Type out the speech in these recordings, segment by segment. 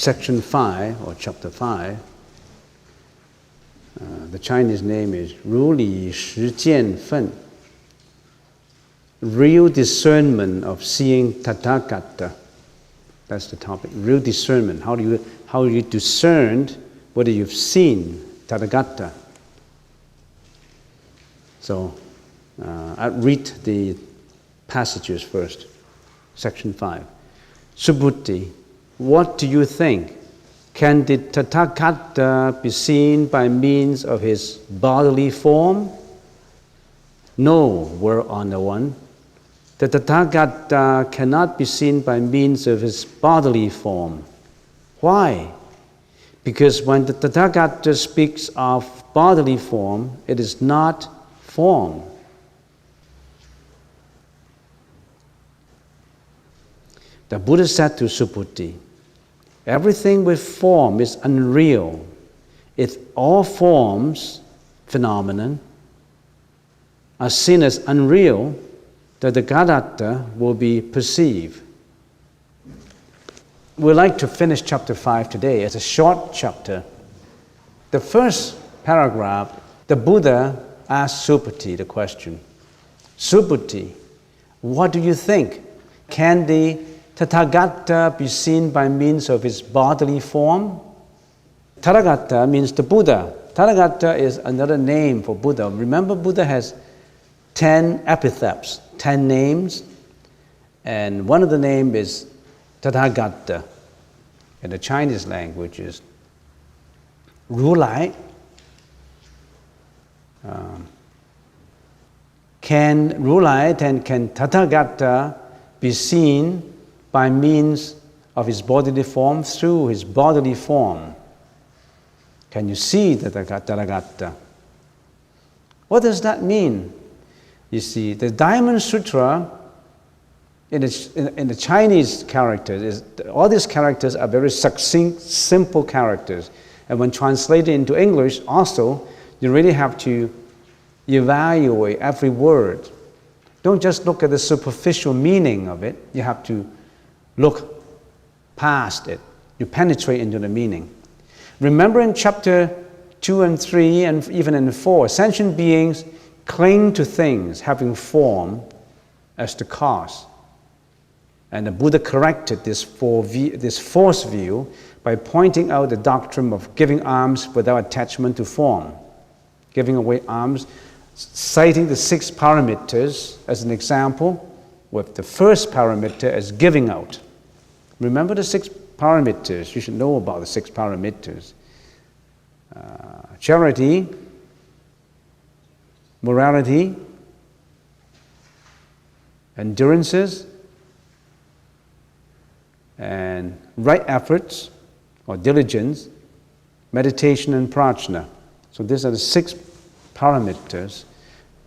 Section 5, or Chapter 5, the Chinese name is 如理实见分, real discernment of seeing Tathagata. That's the topic, real discernment. How do you discern whether you've seen Tathagata? So, I'll read the passages first. Section 5. Subhuti, what do you think? Can the Tathagata be seen by means of his bodily form? No, Honored One. The Tathagata cannot be seen by means of his bodily form. Why? Because when the Tathagata speaks of bodily form, it is not form. The Buddha said to Subhuti, everything with form is unreal. If all forms, phenomenon, are seen as unreal, the Tathagata will be perceived. We'd like to finish chapter 5 today. It's a short chapter. The first paragraph, the Buddha asked Subhuti the question, Subhuti, what do you think? Can the Tathagata be seen by means of his bodily form? Tathagata means the Buddha. Tathagata is another name for Buddha. Remember, Buddha has 10 epithets, 10 names, and one of the names is Tathagata. In the Chinese language is 如来. Can Tathagata be seen by means of his bodily form? Through his bodily form, can you see the Tathagata? What does that mean? You see, the Diamond Sutra, in the Chinese characters, all these characters are very succinct, simple characters. And when translated into English also, you really have to evaluate every word. Don't just look at the superficial meaning of it. You have to look past it. You penetrate into the meaning. Remember in chapter 2 and 3 and even in 4, sentient beings cling to things having form as the cause. And the Buddha corrected this false view by pointing out the doctrine of giving alms without attachment to form. Giving away alms, citing the 6 parameters as an example, with the first parameter as giving out. Remember the 6 parameters. You should know about the 6 parameters. Charity, morality, endurances, and right efforts or diligence, meditation and prajna. So these are the 6 parameters,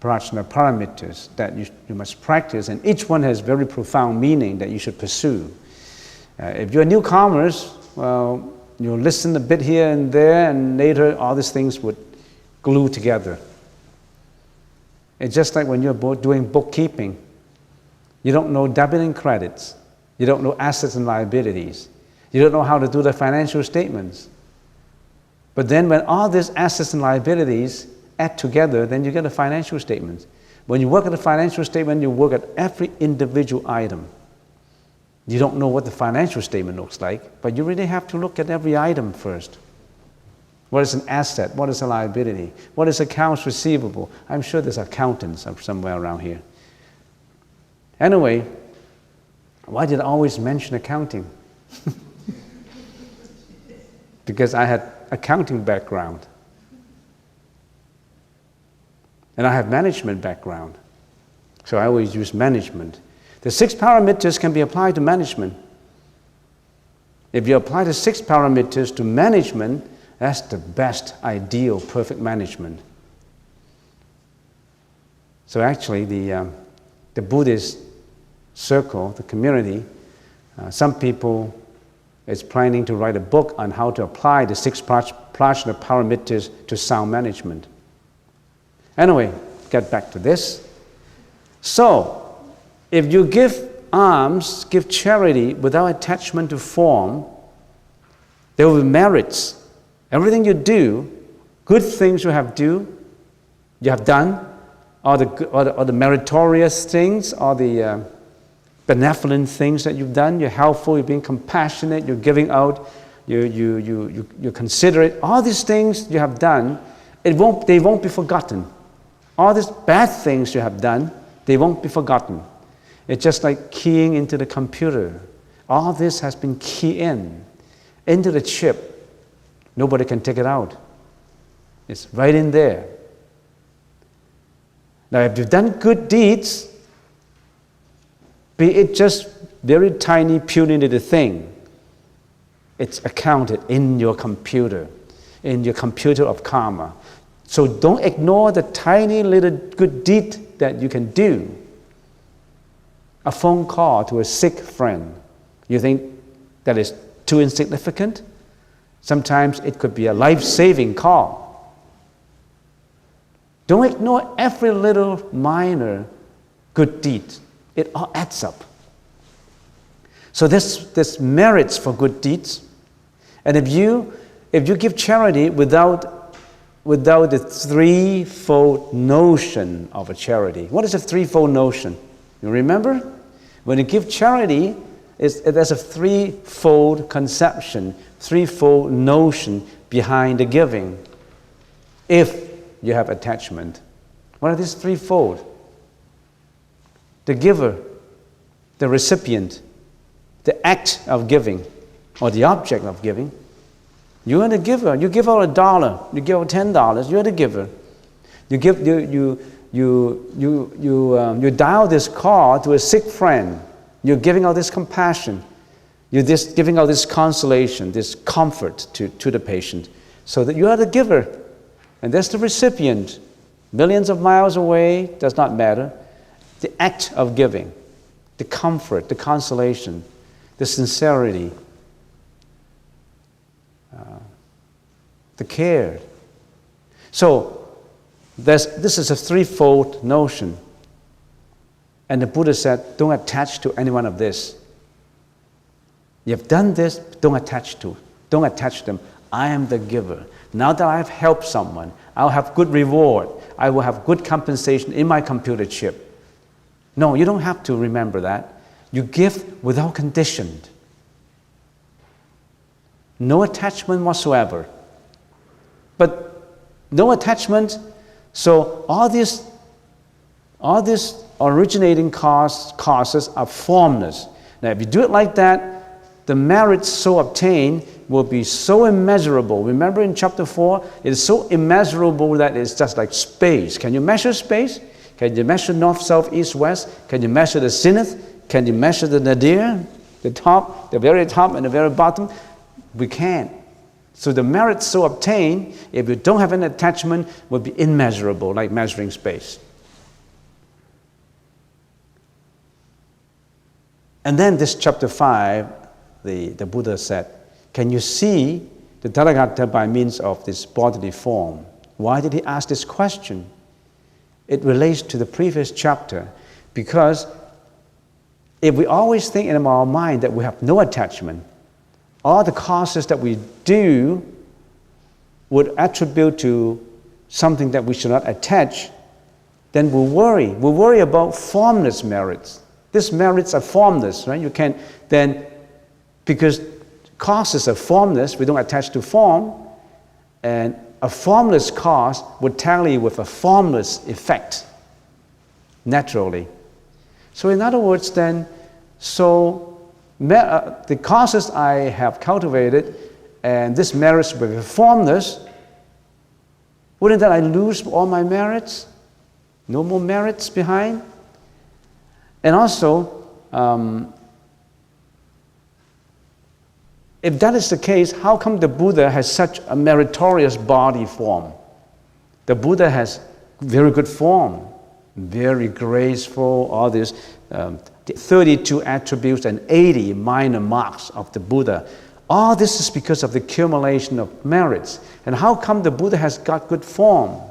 prajna parameters that you must practice, and each one has very profound meaning that you should pursue. If you're newcomers, well, you'll listen a bit here and there, and later all these things would glue together. It's just like when you're doing bookkeeping. You don't know debit and credits. You don't know assets and liabilities. You don't know how to do the financial statements. But then when all these assets and liabilities add together, then you get a financial statement. When you work at a financial statement, you work at every individual item. You don't know what the financial statement looks like, but you really have to look at every item first. What is an asset? What is a liability? What is accounts receivable? I'm sure there's accountants somewhere around here. Anyway, why did I always mention accounting? Because I had accounting background. And I have management background. So I always use management. The 6 parameters can be applied to management. If you apply the 6 parameters to management, that's the best, ideal, perfect management. So actually the Buddhist circle, the community, Some people is planning to write a book on how to apply the 6 prajna paramitas to sound management. Anyway, get back to this. So, if you give alms, give charity without attachment to form, there will be merits. Everything you do, good things you have done, or the meritorious things, or the benevolent things that you've done, you're helpful, you're being compassionate, you're giving out, you're considerate. All these things you have done, they won't be forgotten. All these bad things you have done, they won't be forgotten. It's just like keying into the computer. All this has been keyed into the chip. Nobody can take it out. It's right in there. Now, if you've done good deeds, be it just very tiny, puny little thing, it's accounted in your computer of karma. So don't ignore the tiny little good deed that you can do. A phone call to a sick friend. You think that is too insignificant? Sometimes it could be a life-saving call. Don't ignore every little minor good deed. It all adds up. So there's merits for good deeds. And if you give charity without the threefold notion of a charity. What is a threefold notion? You remember? When you give charity, there's a threefold conception, threefold notion behind the giving. If you have attachment. What are these threefold? The giver, the recipient, the act of giving, or the object of giving. You are the giver. You give out $1. You give out $10. You're the giver. You dial this call to a sick friend. You're giving out this compassion. You're just giving out this consolation, this comfort to the patient, so that you are the giver, and that's the recipient. Millions of miles away, does not matter. The act of giving, the comfort, the consolation, the sincerity, the care. So this is a threefold notion. And the Buddha said, don't attach to any one of this. You've done this, don't attach them. I am the giver. Now that I have helped someone, I'll have good reward. I will have good compensation in my computer chip. No, you don't have to remember that. You give without condition. No attachment whatsoever. But no attachment, so all these originating causes are formless. Now, if you do it like that, the merits so obtained will be so immeasurable. Remember in chapter 4, it is so immeasurable that it's just like space. Can you measure space? Can you measure north, south, east, west? Can you measure the zenith? Can you measure the nadir? The top, the very top and the very bottom? We can't. So the merits so obtained, if you don't have an attachment, will be immeasurable, like measuring space. And then this chapter 5, the Buddha said, can you see the Tathagata by means of this bodily form? Why did he ask this question? It relates to the previous chapter, because if we always think in our mind that we have no attachment, all the causes that we do would attribute to something that we should not attach, then we'll worry. We'll worry about formless merits. These merits are formless, right? You can't then, because causes are formless, we don't attach to form, and a formless cause would tally with a formless effect, naturally. So in other words then, the causes I have cultivated and this merits will be formless, wouldn't that I lose all my merits? No more merits behind? And also, if that is the case, how come the Buddha has such a meritorious body form? The Buddha has very good form, very graceful, all these 32 attributes and 80 minor marks of the Buddha. All this is because of the accumulation of merits. And how come the Buddha has got good form?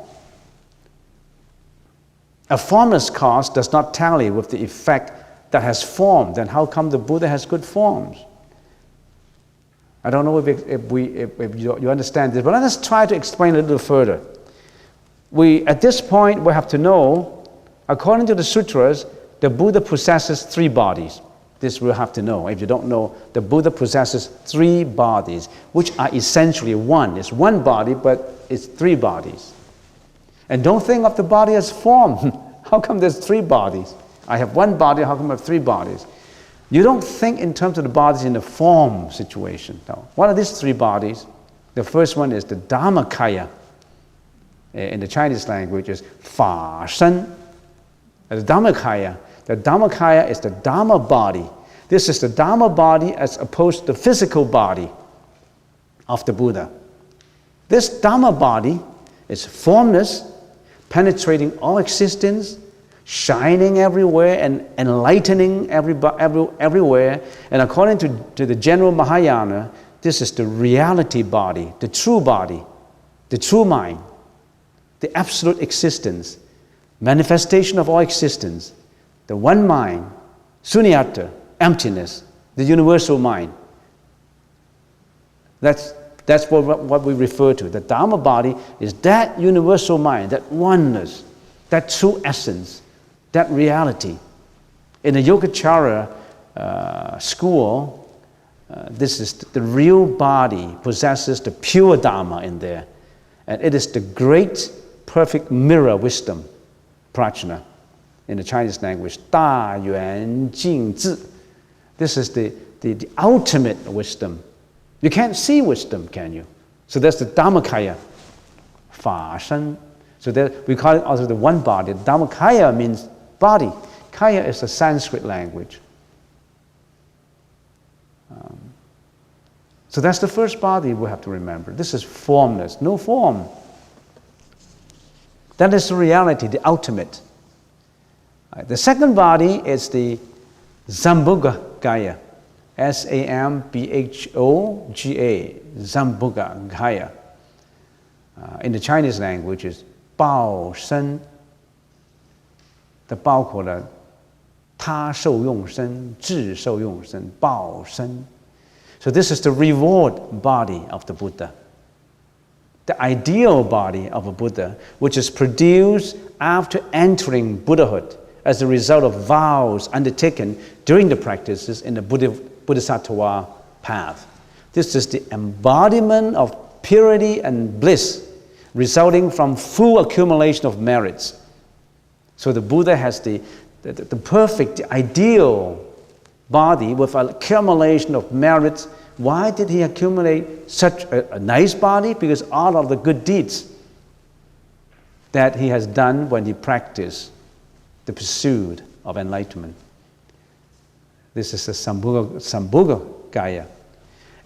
A formless cause does not tally with the effect that has formed. Then how come the Buddha has good forms? I don't know if you understand this, but let us try to explain a little further. At this point, we have to know, according to the sutras, the Buddha possesses 3 bodies. This we'll have to know. If you don't know, the Buddha possesses 3 bodies, which are essentially one. It's one body, but it's 3 bodies. And don't think of the body as form. How come there's 3 bodies? I have 1 body, how come I have 3 bodies? You don't think in terms of the bodies in the form situation. No. What are these 3 bodies? The first one is the Dhammakaya. In the Chinese language is Fa Shen. The Dhammakaya. The Dhammakaya is the Dhamma body. This is the Dhamma body as opposed to the physical body of the Buddha. This Dhamma body is formless, penetrating all existence, shining everywhere and enlightening everywhere. And according to the general Mahayana, this is the reality body, the true mind, the absolute existence, manifestation of all existence, the one mind, sunyata, emptiness, the universal mind. That's what we refer to. The Dhamma body is that universal mind, that oneness, that true essence, that reality. In the Yogacara school, this is the real body possesses the pure Dhamma in there. And it is the great, perfect mirror wisdom, prajna, in the Chinese language, 大圆净智. This is the ultimate wisdom. You can't see wisdom, can you? So that's the Dhammakaya, Fa Shen. So we call it also the one body. Dhammakaya means body. Kaya is the Sanskrit language. So that's the first body we have to remember. This is formless, no form. That is the reality, the ultimate. The second body is the Sambhoga Gaya. S-A-M-B-H-O-G-A, Sambhoga Gaya. In the Chinese language is Bao Shen. The Bao called Ta Shou Yong Shen, Zhi Shou Yong Shen, Bao Shen. So this is the reward body of the Buddha. The ideal body of a Buddha, which is produced after entering Buddhahood as a result of vows undertaken during the practices in the Bodhisattva path. This is the embodiment of purity and bliss resulting from full accumulation of merits. So the Buddha has the perfect, the ideal body with an accumulation of merits. Why did he accumulate such a nice body? Because all of the good deeds that he has done when he practiced the pursuit of enlightenment. This is the Sambhoga Gaya.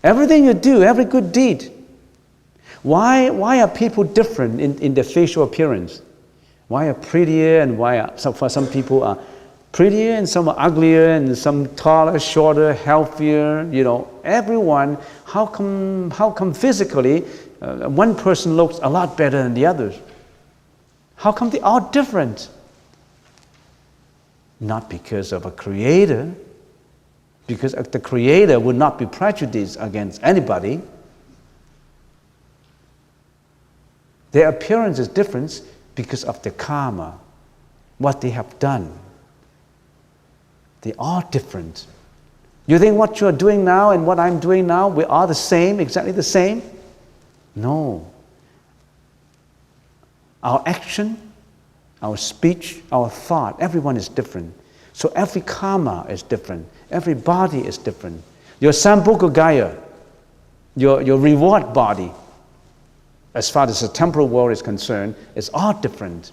Everything you do, every good deed. Why are people different in their facial appearance? Why are prettier and for some people are prettier and some are uglier and some taller, shorter, healthier, everyone. How come physically one person looks a lot better than the others? How come they are different? Not because of a creator, because the creator would not be prejudiced against anybody. Their appearance is different because of the karma, what they have done. They are different. You think what you're doing now and what I'm doing now, we are the same, exactly the same? No. Our action, our speech, our thought, everyone is different. So every karma is different. Every body is different. Your Sambhoga Gaya, your reward body, as far as the temporal world is concerned, is all different.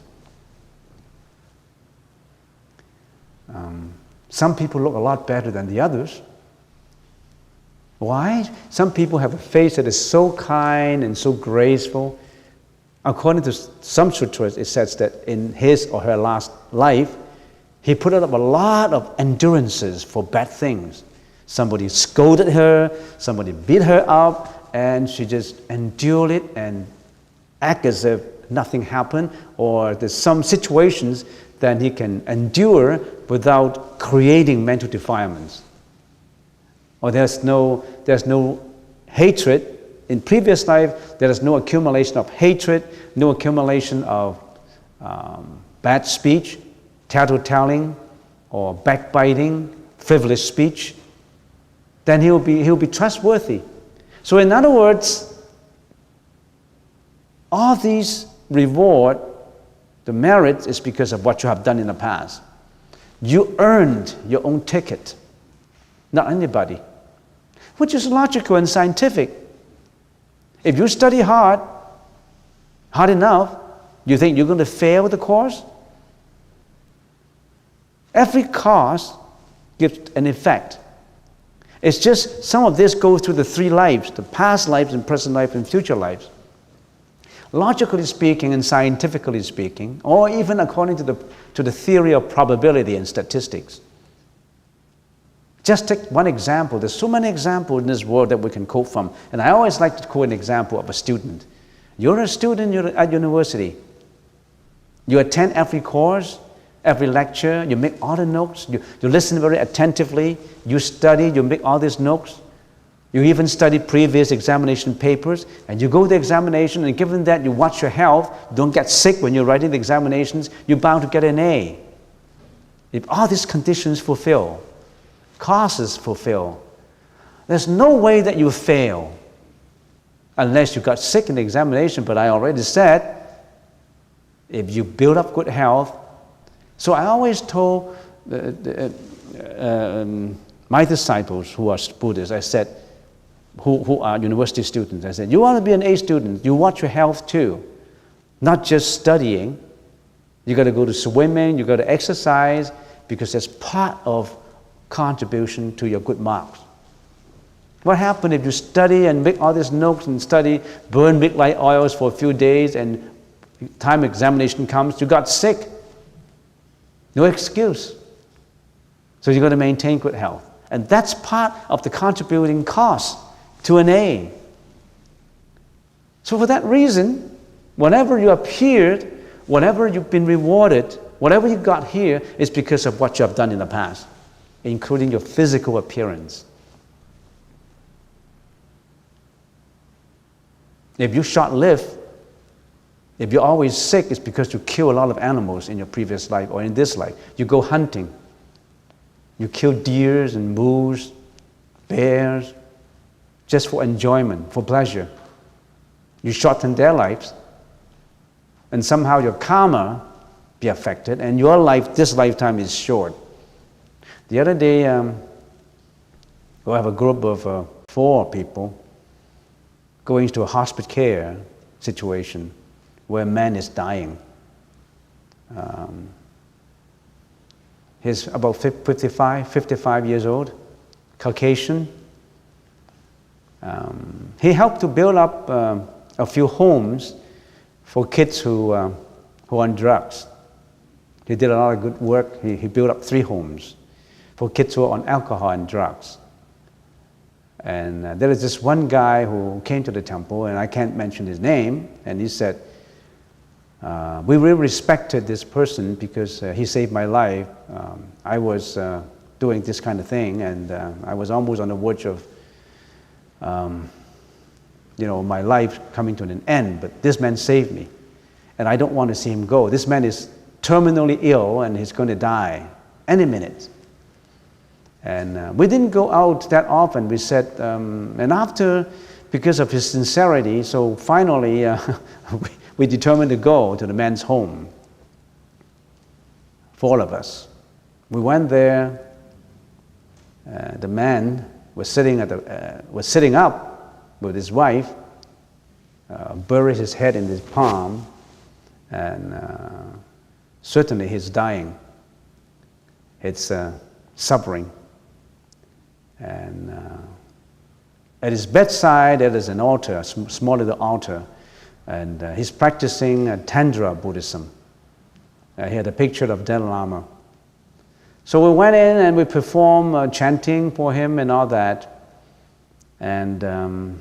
Some people look a lot better than the others. Why? Some people have a face that is so kind and so graceful. According to some sutras, it says that in his or her last life, he put up a lot of endurances for bad things. Somebody scolded her, somebody beat her up, and she just endured it and act as if nothing happened, or there's some situations that he can endure without creating mental defilements. Or there's no hatred. In previous life, there is no accumulation of hatred, no accumulation of bad speech, tattletale, or backbiting, frivolous speech. Then he'll be trustworthy. So in other words, all these reward, the merit is because of what you have done in the past. You earned your own ticket, not anybody, which is logical and scientific. If you study hard enough, you think you're going to fail the course? Every cause gives an effect. It's just some of this goes through the three lives, the past lives and present life and future lives. Logically speaking and scientifically speaking, or even according to the theory of probability and statistics. Just take one example. There's so many examples in this world that we can quote from. And I always like to quote an example of a student. You're a student, you're at university. You attend every course, every lecture, you make all the notes, you listen very attentively, you study, you make all these notes. You even study previous examination papers, and you go to the examination, and given that you watch your health, don't get sick when you're writing the examinations, you're bound to get an A. If all these conditions fulfill, causes fulfill, there's no way that you fail unless you got sick in the examination. But I already said, if you build up good health. So I always told my disciples who are Buddhists, I said, who are university students, I said, you want to be an A student, you watch your health too, not just studying. You got to go to swimming, you got to exercise, because that's part of contribution to your good marks. What happens if you study and make all these notes and study, burn big light oils for a few days, and time examination comes, you got sick? No excuse. So you got to maintain good health. And that's part of the contributing cause to an A. So for that reason, whenever you appeared, whenever you've been rewarded, whatever you got here is because of what you have done in the past, including your physical appearance. If you short-live, if you're always sick, it's because you kill a lot of animals in your previous life or in this life. You go hunting. You kill deers and moose, bears, just for enjoyment, for pleasure. You shorten their lives, and somehow your karma be affected, and your life, this lifetime, is short. The other day, we have a group of 4 people going to a hospice care situation where a man is dying. He's about 55 years old, Caucasian. He helped to build up a few homes for kids who are on drugs. He did a lot of good work. He built up 3 homes for kids who are on alcohol and drugs. And there is this one guy who came to the temple, and I can't mention his name, and he said, we really respected this person because he saved my life. I was doing this kind of thing, and I was almost on the verge of my life coming to an end, but this man saved me, and I don't want to see him go. This man is terminally ill, and he's going to die any minute. And we didn't go out that often. We said, and after, because of his sincerity, so finally we determined to go to the man's home. 4 of us. We went there. The man was sitting up with his wife, buried his head in his palm, and certainly he's dying. It's suffering. And at his bedside, there is an altar, a small little altar. And he's practicing Tandra Buddhism. He had a picture of Dalai Lama. So we went in and we performed chanting for him and all that. And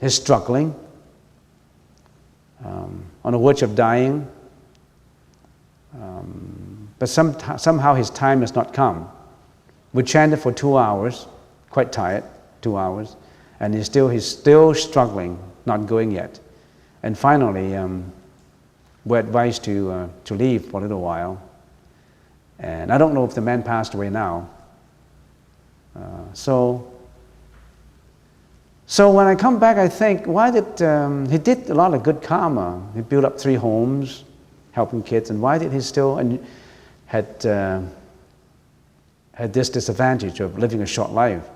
he's struggling, on the verge of dying. But somehow his time has not come. We chanted for 2 hours, quite tired, 2 hours. And he's still struggling, not going yet. And finally, we're advised to leave for a little while. And I don't know if the man passed away now. So when I come back, I think, why did he did a lot of good karma? He built up 3 homes, helping kids, and why did he still had this disadvantage of living a short life?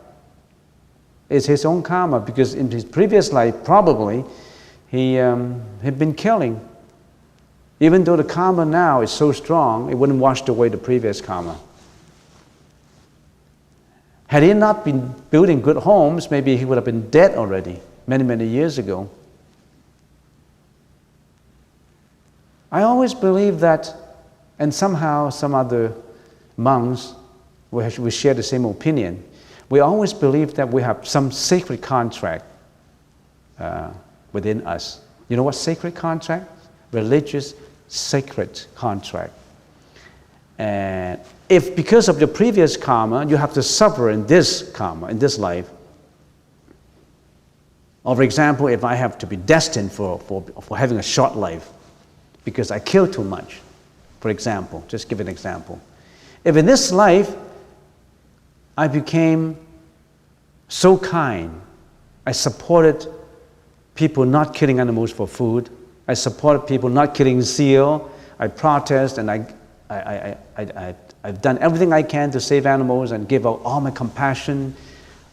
It's his own karma, because in his previous life, probably, he had been killing. Even though the karma now is so strong, it wouldn't wash away the previous karma. Had he not been building good homes, maybe he would have been dead already, many, many years ago. I always believe that, and somehow some other monks, we share the same opinion. We always believe that we have some sacred contract within us. You know what sacred contract? Religious sacred contract. And if because of your previous karma, you have to suffer in this karma, in this life, or for example, if I have to be destined for having a short life because I killed too much, for example, just give an example. If in this life I became so kind, I supported people not killing animals for food, I supported people not killing seal, I protest, and I've done everything I can to save animals and give out all my compassion.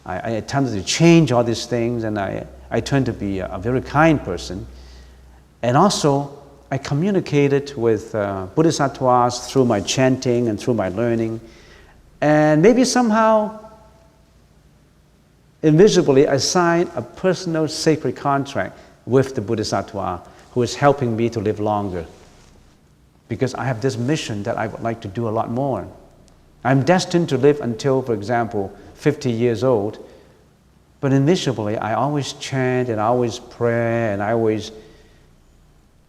I attempted to change all these things, and I turned to be a very kind person. And also, I communicated with Bodhisattvas through my chanting and through my learning. And maybe somehow, invisibly, I signed a personal sacred contract with the Bodhisattva who is helping me to live longer. Because I have this mission that I would like to do a lot more. I'm destined to live until, for example, 50 years old. But invisibly, I always chant and I always pray and I always,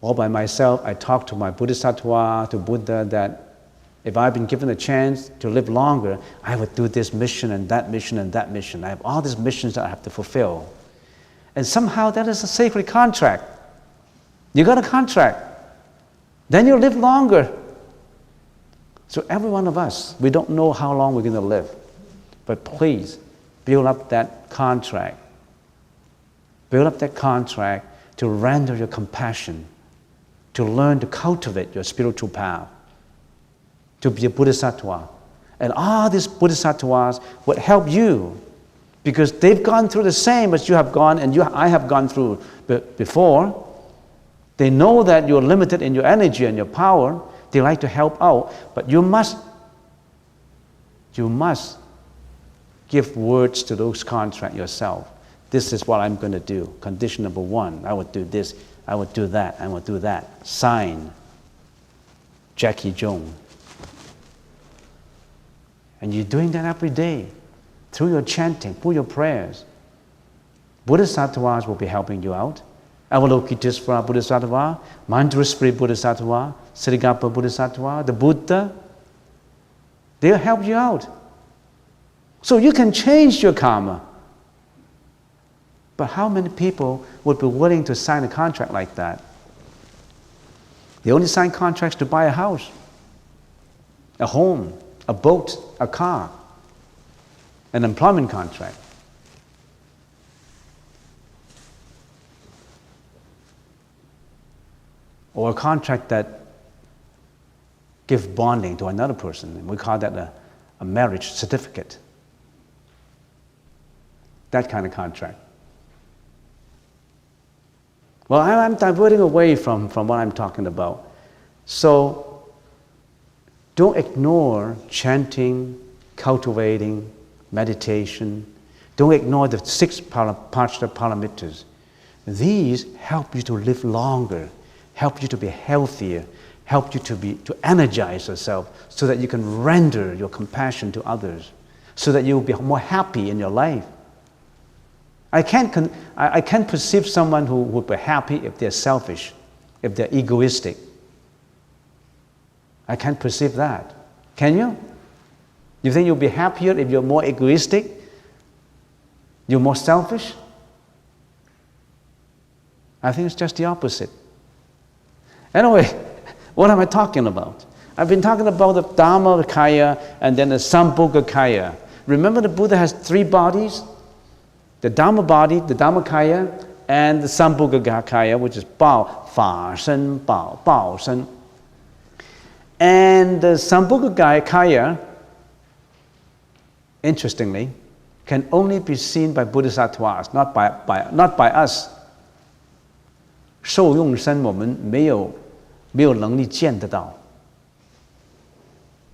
all by myself, I talk to my Bodhisattva, to Buddha, that if I've been given a chance to live longer, I would do this mission and that mission and that mission. I have all these missions that I have to fulfill. And somehow that is a sacred contract. You got a contract. Then you live longer. So every one of us, we don't know how long we're going to live. But please, build up that contract. Build up that contract to render your compassion, to learn to cultivate your spiritual path, to be a Bodhisattva. And all these Bodhisattvas would help you because they've gone through the same as you have gone and I have gone through before. They know that you're limited in your energy and your power. They like to help out, but you must give words to those contracts yourself. This is what I'm going to do. Condition number 1, I would do this, I would do that, I would do that. Sign, Jackie Jones. And you're doing that every day, through your chanting, through your prayers. Bodhisattvas will be helping you out. Avalokitesvara Bodhisattva, Mandrasri Bodhisattva, Srigapa Bodhisattva, the Buddha, they'll help you out. So you can change your karma. But how many people would be willing to sign a contract like that? They only sign contracts to buy a house, a home, a boat, a car, an employment contract. Or a contract that gives bonding to another person. And we call that a marriage certificate. That kind of contract. Well, I'm diverting away from what I'm talking about. So don't ignore chanting, cultivating, meditation. Don't ignore the 6 paramattras. These help you to live longer, help you to be healthier, help you to energize yourself so that you can render your compassion to others, so that you will be more happy in your life. I can't perceive someone who would be happy if they're selfish, if they're egoistic. I can't perceive that. Can you? You think you'll be happier if you're more egoistic? You're more selfish? I think it's just the opposite. Anyway, what am I talking about? I've been talking about the Dhammakaya and then the Sambhogakaya. Remember the Buddha has 3 bodies? The Dhamma body, the Dhammakaya, and the Sambhogakaya, which is Bao, Fa Shen, Bao Shen. And the Sambhogakaya, interestingly, can only be seen by bodhisattvas, not by us. 受用身我们没有能力见得到，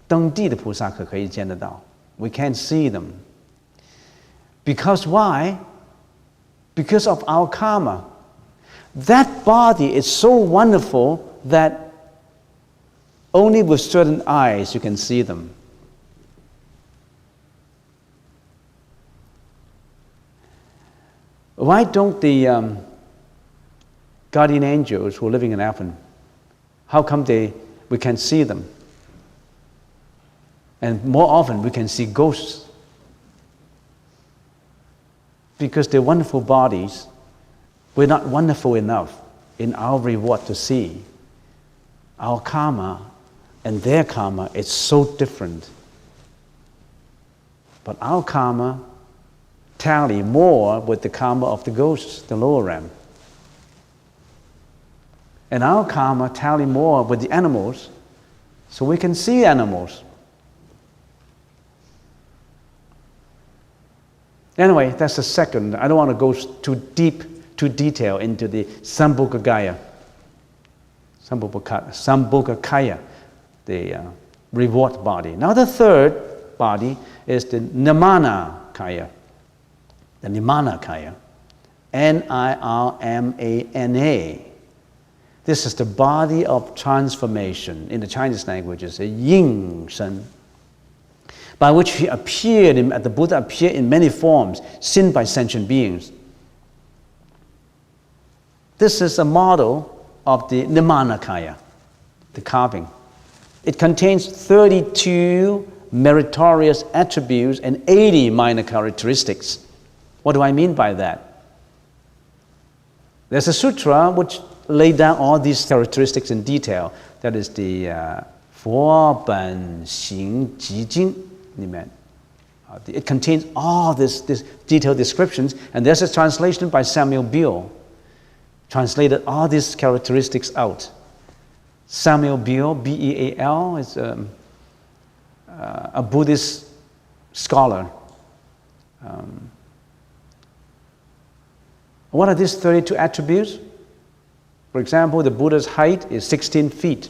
登地的菩萨可以见得到。We can't see them. Because why? Because of our karma. That body is so wonderful that only with certain eyes you can see them. Why don't the guardian angels who are living in heaven, how come we can see them? And more often we can see ghosts. Because they're wonderful bodies, we're not wonderful enough in our reward to see. Our karma and their karma is so different. But our karma tally more with the karma of the ghosts, the lower realm. And our karma tally more with the animals, so we can see animals. Anyway, that's the second. I don't want to go too detail into the Sambhogakaya, the reward body. Now the third body is the Nimanakaya. The Nimanakaya. Nirmana. This is the body of transformation. In the Chinese language, it's a yin shen, by which the Buddha appeared in many forms, seen by sentient beings. This is a model of the Nimanakaya, the carving. It contains 32 meritorious attributes and 80 minor characteristics. What do I mean by that? There's a sutra which laid down all these characteristics in detail. That is the 佛本行集经 It contains all this detailed descriptions, and there's a translation by Samuel Beal, translated all these characteristics out. Samuel Beal, B-E-A-L, is a Buddhist scholar. What are these 32 attributes? For example, the Buddha's height is 16 feet.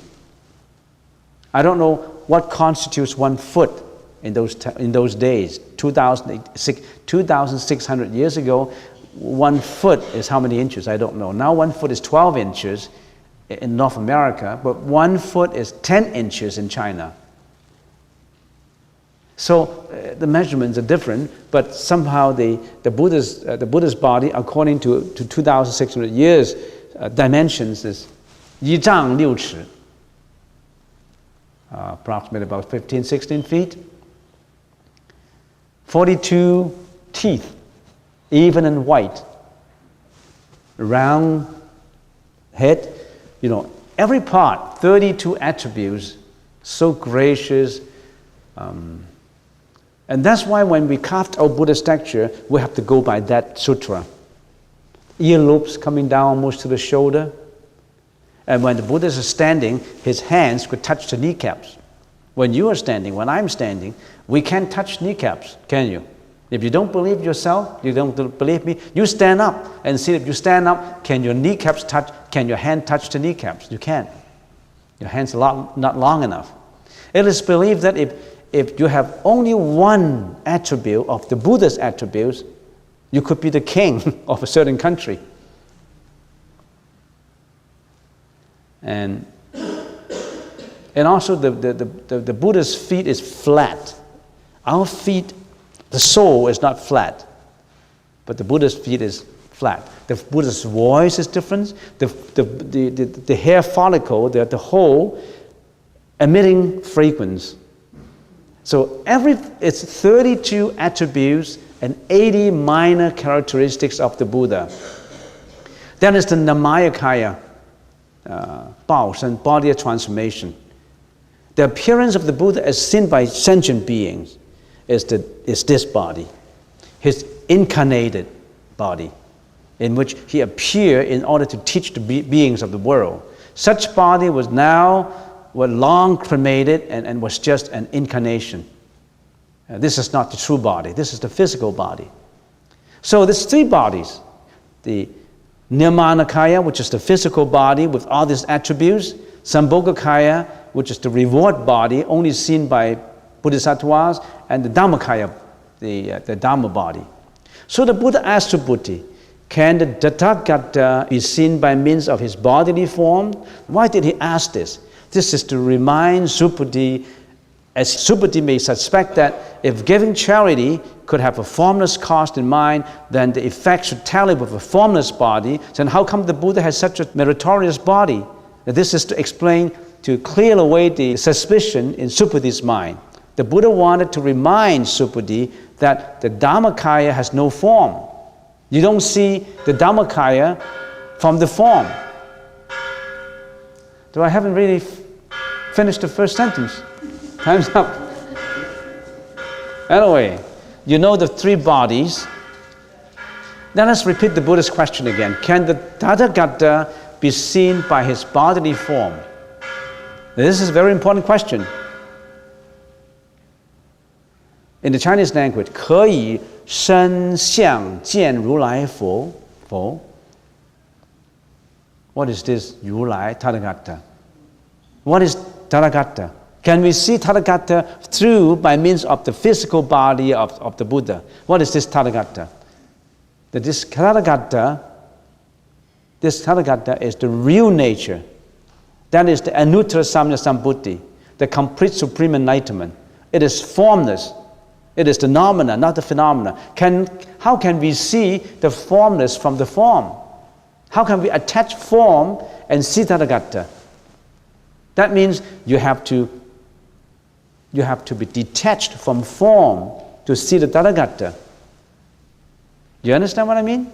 I don't know what constitutes 1 foot in those days. 2,600 years ago, 1 foot is how many inches? I don't know. Now 1 foot is 12 inches in North America, but 1 foot is 10 inches in China. So the measurements are different, but somehow the Buddha's body, according to 2,600 years dimensions, is 1丈6尺, approximately about 15, 16 feet. 42 teeth, even and white. Round head, every part, 32 attributes, so gracious. And that's why when we carved our Buddha statue, we have to go by that sutra. Earlobes coming down almost to the shoulder. And when the Buddha is standing, his hands could touch the kneecaps. When you are standing, when I'm standing, we can't touch kneecaps, can you? If you don't believe yourself, you don't believe me, you stand up and see if you stand up, can your kneecaps touch, can your hand touch the kneecaps? You can't. Your hand's not long enough. It is believed that if you have only one attribute of the Buddha's attributes, you could be the king of a certain country. And also the Buddha's feet is flat. Our feet, the sole is not flat, but the Buddha's feet is flat. The Buddha's voice is different. The hair follicle, the hole, emitting frequency. So it's 32 attributes and 80 minor characteristics of the Buddha. Then is the Namayakaya, body transformation. The appearance of the Buddha as seen by sentient beings is this body, his incarnated body, in which he appeared in order to teach the beings of the world. Such body was long cremated and was just an incarnation. This is not the true body. This is the physical body. So there's three bodies. The Nirmanakaya, which is the physical body with all these attributes. Sambhogakaya, which is the reward body, only seen by Bodhisattvas. And the Dhammakaya, the Dhamma body. So the Buddha asked Subhuti, can the Tathagata be seen by means of his bodily form? Why did he ask this? This is to remind Subhuti, as Subhuti may suspect that if giving charity could have a formless cause in mind, then the effect should tally with a formless body. Then how come the Buddha has such a meritorious body? This is to explain, to clear away the suspicion in Subhuti's mind. The Buddha wanted to remind Subhuti that the Dhammakaya has no form. You don't see the Dhammakaya from the form. So I haven't really finished the first sentence. Time's up. Anyway, you know the three bodies. Then let's repeat the Buddha's question again. Can the Tathagata be seen by his bodily form? This is a very important question. In the Chinese language, 可以身相见如来佛. What is this 如来 Tathagata? What is Tathagata? Can we see Tathagata through by means of the physical body of the Buddha? What is this Tathagata? This Tathagata is the real nature. That is the Anuttara Samya Sambuddhi, the complete supreme enlightenment. It is formless. It is the nomina, not the phenomena. How can we see the formless from the form? How can we attach form and see Tathagata? That means you have to be detached from form to see the Tathagata. You understand what I mean?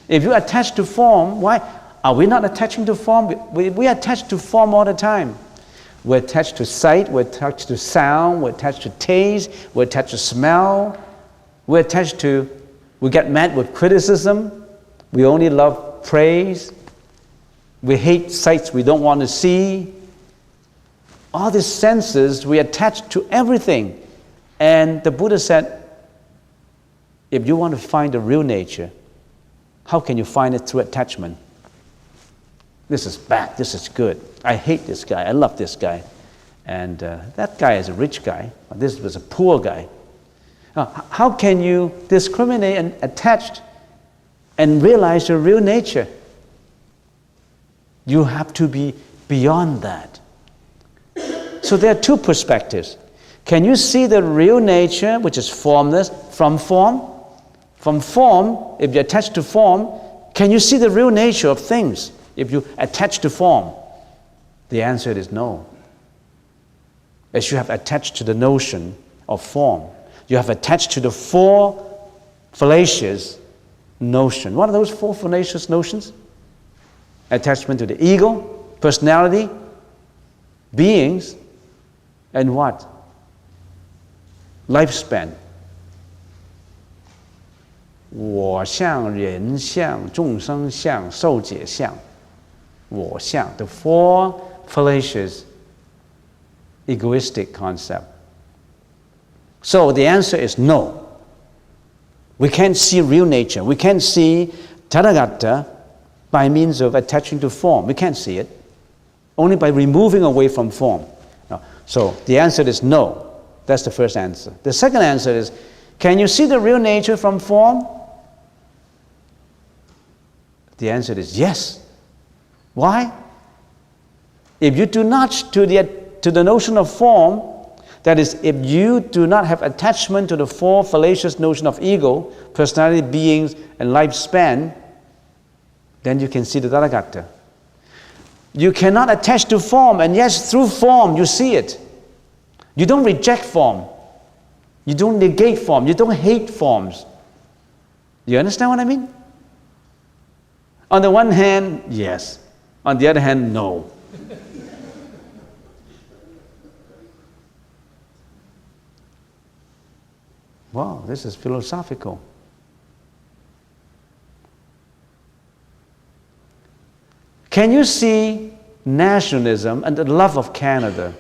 If you attach to form, why are we not attaching to form? We attach to form all the time. We're attached to sight, we're attached to sound, we're attached to taste, we're attached to smell, we get mad with criticism, we only love praise, we hate sights we don't want to see. All these senses, we attach to everything. And the Buddha said, if you want to find the real nature, how can you find it through attachment? This is bad, this is good. I hate this guy, I love this guy. And that guy is a rich guy, this was a poor guy. How can you discriminate and attach and realize your real nature? You have to be beyond that. So there are two perspectives. Can you see the real nature, which is formless, from form? From form, if you attach to form, can you see the real nature of things if you attach to form? The answer is no. As you have attached to the notion of form, you have attached to the four fallacious notions. What are those four fallacious notions? Attachment to the ego, personality, beings, and what? Lifespan. 我相, 人相, 众生相, 受解相. 我相, the four fallacious, egoistic concept. So the answer is no. We can't see real nature. We can't see Tathagata by means of attaching to form. We can't see it. Only by removing away from form. So the answer is no. That's the first answer. The second answer is, can you see the real nature from form? The answer is yes. Why? If you do not to the notion of form, that is, if you do not have attachment to the four fallacious notion of ego, personality, beings, and lifespan, then you can see the Tathagata. You cannot attach to form, and yes, through form you see it. You don't reject form. You don't negate form. You don't hate forms. You understand what I mean? On the one hand, yes. On the other hand, no. Wow, this is philosophical. Can you see nationalism and the love of Canada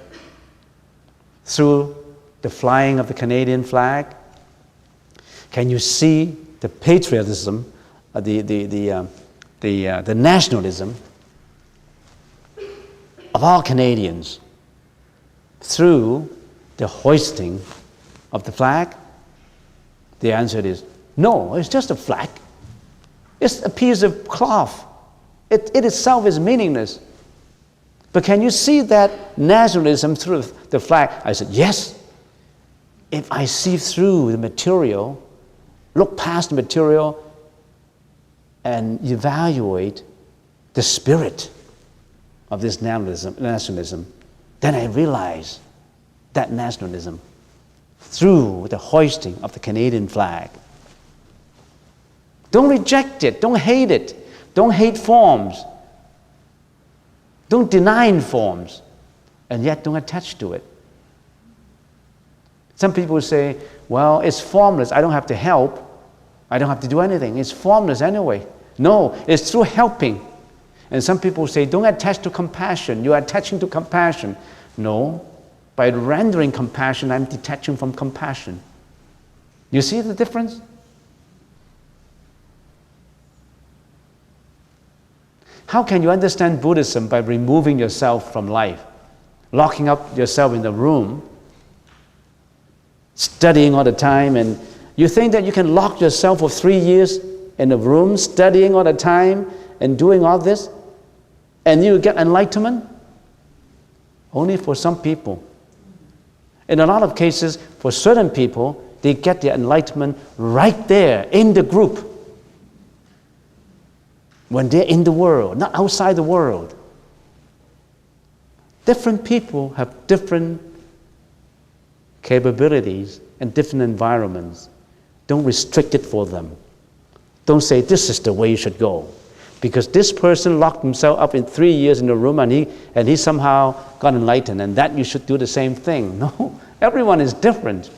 through the flying of the Canadian flag? Can you see the patriotism, the nationalism of all Canadians through the hoisting of the flag? The answer is no, it's just a flag. It's a piece of cloth. It itself is meaningless. But can you see that nationalism through the flag? I said, yes. If I see through the material, look past the material, and evaluate the spirit of this nationalism, then I realize that nationalism through the hoisting of the Canadian flag. Don't reject it. Don't hate it. Don't hate forms. Don't deny forms. And yet don't attach to it. Some people say, well, it's formless. I don't have to help. I don't have to do anything. It's formless anyway. No, it's through helping. And some people say, don't attach to compassion. You're attaching to compassion. No, by rendering compassion, I'm detaching from compassion. You see the difference? How can you understand Buddhism by removing yourself from life? Locking up yourself in the room, studying all the time, and you think that you can lock yourself for 3 years in a room, studying all the time and doing all this, and you get enlightenment? Only for some people. In a lot of cases, for certain people, they get their enlightenment right there in the group. When they're in the world, not outside the world. Different people have different capabilities and different environments. Don't restrict it for them. Don't say this is the way you should go. Because this person locked himself up in 3 years in a room and he somehow got enlightened, and that you should do the same thing. No, everyone is different.